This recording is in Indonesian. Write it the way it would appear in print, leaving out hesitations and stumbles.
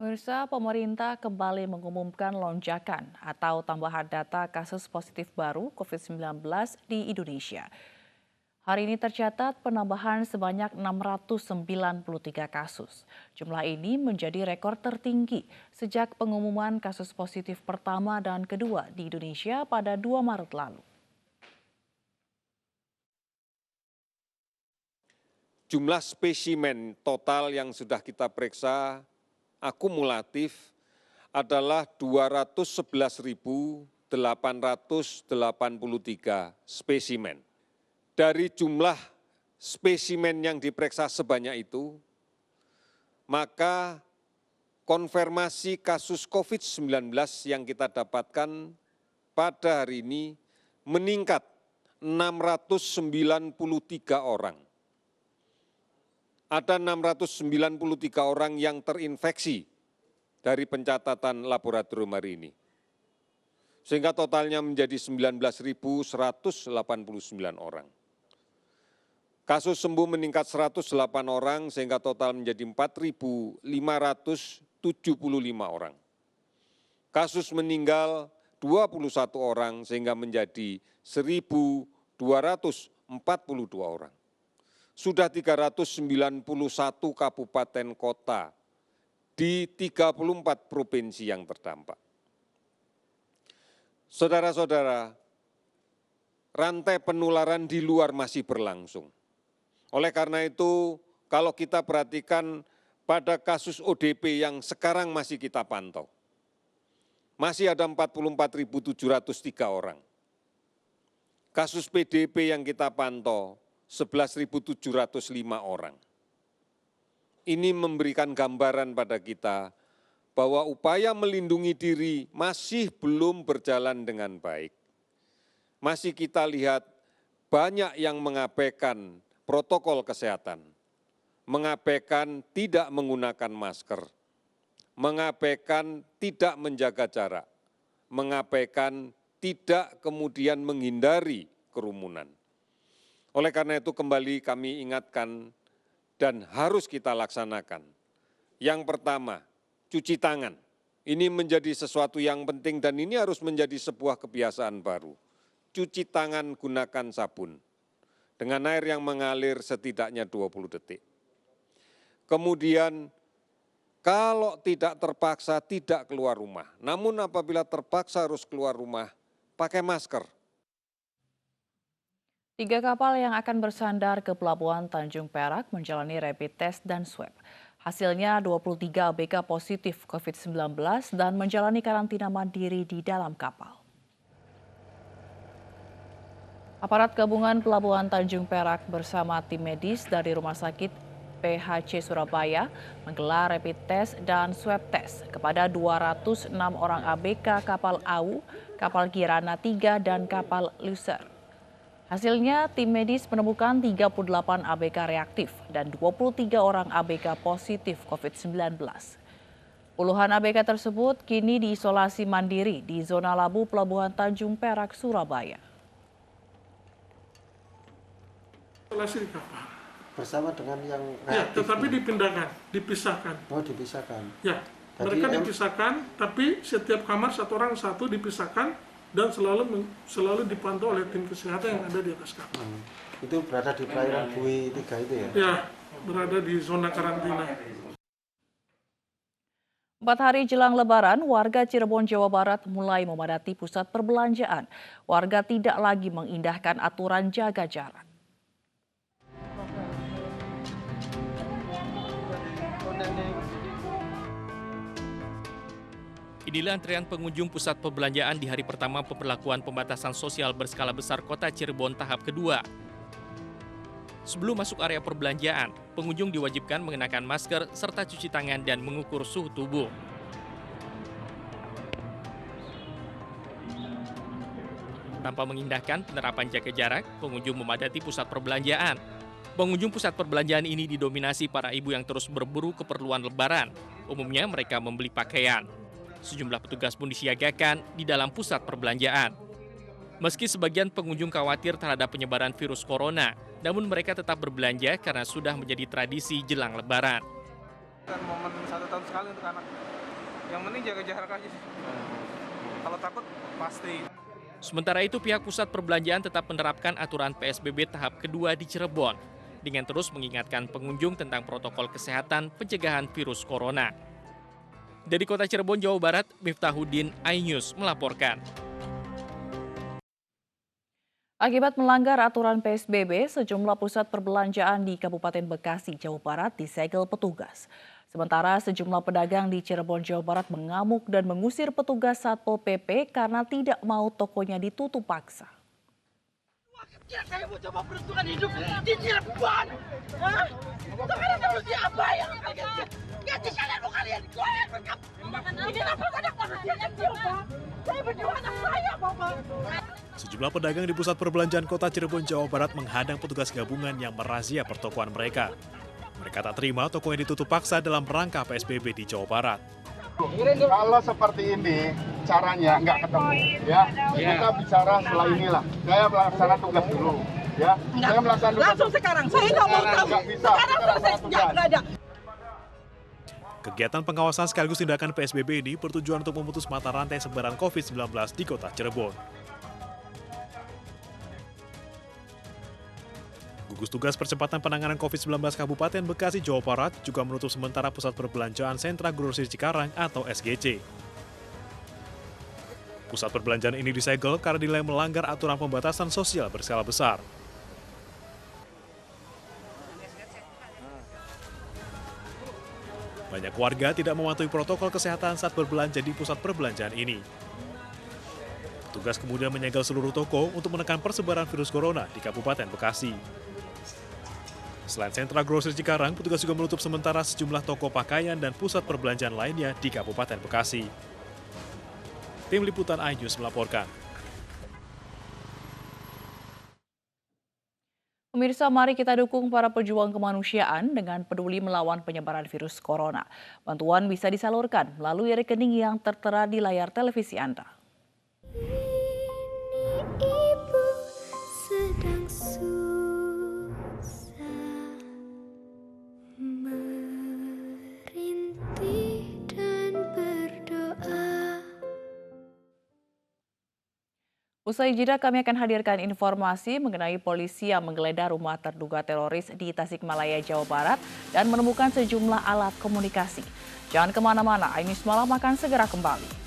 Pemirsa, pemerintah kembali mengumumkan lonjakan atau tambahan data kasus positif baru COVID-19 di Indonesia. Hari ini tercatat penambahan sebanyak 693 kasus. Jumlah ini menjadi rekor tertinggi sejak pengumuman kasus positif pertama dan kedua di Indonesia pada 2 Maret lalu. Jumlah spesimen total yang sudah kita periksa akumulatif adalah 211.883 spesimen. Dari jumlah spesimen yang diperiksa sebanyak itu, maka konfirmasi kasus COVID-19 yang kita dapatkan pada hari ini meningkat 693 orang. Ada 693 orang yang terinfeksi dari pencatatan laboratorium hari ini. Sehingga totalnya menjadi 19.189 orang. Kasus sembuh meningkat 108 orang sehingga total menjadi 4.575 orang. Kasus meninggal 21 orang sehingga menjadi 1.242 orang. Sudah 391 kabupaten kota di 34 provinsi yang terdampak. Saudara-saudara, rantai penularan di luar masih berlangsung. Oleh karena itu, kalau kita perhatikan pada kasus ODP yang sekarang masih kita pantau, masih ada 44.703 orang. Kasus PDP yang kita pantau, 11.705 orang. Ini memberikan gambaran pada kita bahwa upaya melindungi diri masih belum berjalan dengan baik. Masih kita lihat banyak yang mengabaikan protokol kesehatan, mengabaikan tidak menggunakan masker, mengabaikan tidak menjaga jarak, mengabaikan tidak kemudian menghindari kerumunan. Oleh karena itu kembali kami ingatkan dan harus kita laksanakan. Yang pertama, cuci tangan. Ini menjadi sesuatu yang penting dan ini harus menjadi sebuah kebiasaan baru. Cuci tangan gunakan sabun dengan air yang mengalir setidaknya 20 detik. Kemudian kalau tidak terpaksa tidak keluar rumah. Namun apabila terpaksa harus keluar rumah, pakai masker. 3 kapal yang akan bersandar ke Pelabuhan Tanjung Perak menjalani rapid test dan swab. Hasilnya 23 ABK positif COVID-19 dan menjalani karantina mandiri di dalam kapal. Aparat gabungan Pelabuhan Tanjung Perak bersama tim medis dari Rumah Sakit PHC Surabaya menggelar rapid test dan swab test kepada 206 orang ABK kapal AU, kapal Kirana 3 dan kapal Lucer. Hasilnya, tim medis menemukan 38 ABK reaktif dan 23 orang ABK positif COVID-19. Puluhan ABK tersebut kini diisolasi mandiri di zona labu Pelabuhan Tanjung Perak, Surabaya. Isolasi di kapal. Bersama dengan yang ya, reaktif. Tetapi dipindahkan, dipisahkan. Oh, dipisahkan. Ya, mereka dipisahkan, tapi setiap kamar satu orang satu dipisahkan dan selalu dipantau oleh tim kesehatan yang ada di atas kapal. Itu berada di perairan Bui 3 itu ya? Ya, berada di zona karantina. 4 hari jelang Lebaran, warga Cirebon, Jawa Barat mulai memadati pusat perbelanjaan. Warga tidak lagi mengindahkan aturan jaga jarak. Inilah antrean pengunjung pusat perbelanjaan di hari pertama pemberlakuan pembatasan sosial berskala besar Kota Cirebon tahap kedua. Sebelum masuk area perbelanjaan, pengunjung diwajibkan mengenakan masker serta cuci tangan dan mengukur suhu tubuh. Tanpa mengindahkan penerapan jaga jarak, pengunjung memadati pusat perbelanjaan. Pengunjung pusat perbelanjaan ini didominasi para ibu yang terus berburu keperluan Lebaran. Umumnya mereka membeli pakaian. Sejumlah petugas pun disiagakan di dalam pusat perbelanjaan. Meski sebagian pengunjung khawatir terhadap penyebaran virus corona, namun mereka tetap berbelanja karena sudah menjadi tradisi jelang Lebaran. Kan momen 1 tahun sekali untuk anak. Yang penting jaga jarak aja sih. Kalau takut pasti. Sementara itu, pihak pusat perbelanjaan tetap menerapkan aturan PSBB tahap kedua di Cirebon dengan terus mengingatkan pengunjung tentang protokol kesehatan pencegahan virus corona. Dari kota Cirebon, Jawa Barat, Miftahudin, iNews melaporkan. Akibat melanggar aturan PSBB, sejumlah pusat perbelanjaan di Kabupaten Bekasi, Jawa Barat disegel petugas. Sementara sejumlah pedagang di Cirebon, Jawa Barat mengamuk dan mengusir petugas Satpol PP karena tidak mau tokonya ditutup paksa. Saya mau coba peruntungan hidup di Cirebon. Sekarang harus diapa yang ganti kalian mau kalian goyang. Ini apa anak manusianya Bapak? Saya berjuang anak saya, Bapak. Sejumlah pedagang di pusat perbelanjaan kota Cirebon, Jawa Barat menghadang petugas gabungan yang merazia pertokoan mereka. Mereka tak terima toko yang ditutup paksa dalam rangka PSBB di Jawa Barat. Kalau seperti ini caranya nggak ketemu, ya. Kita bicara setelah inilah. Saya melaksana tugas dulu, ya. Saya melaksana tugas langsung sekarang. Saya nggak mau tahu. Nggak bisa. Sekarang selesai, nggak ada. Kegiatan pengawasan sekaligus tindakan PSBB ini bertujuan untuk memutus mata rantai sebaran COVID-19 di kota Cirebon. Gugus Tugas Percepatan Penanganan COVID-19 Kabupaten Bekasi, Jawa Barat juga menutup sementara pusat perbelanjaan Sentra Grosir Cikarang atau SGC. Pusat perbelanjaan ini disegel karena dinilai melanggar aturan pembatasan sosial berskala besar. Banyak warga tidak mematuhi protokol kesehatan saat berbelanja di pusat perbelanjaan ini. Petugas kemudian menyegel seluruh toko untuk menekan persebaran virus corona di Kabupaten Bekasi. Selain Sentra Grosir Cikarang, petugas juga menutup sementara sejumlah toko pakaian dan pusat perbelanjaan lainnya di Kabupaten Bekasi. Tim Liputan iNews melaporkan. Pemirsa, mari kita dukung para pejuang kemanusiaan dengan peduli melawan penyebaran virus corona. Bantuan bisa disalurkan melalui rekening yang tertera di layar televisi Anda. Ibu sedang Usai jeda, kami akan hadirkan informasi mengenai polisi yang menggeledah rumah terduga teroris di Tasikmalaya, Jawa Barat dan menemukan sejumlah alat komunikasi. Jangan kemana-mana, iNews Malam akan segera kembali.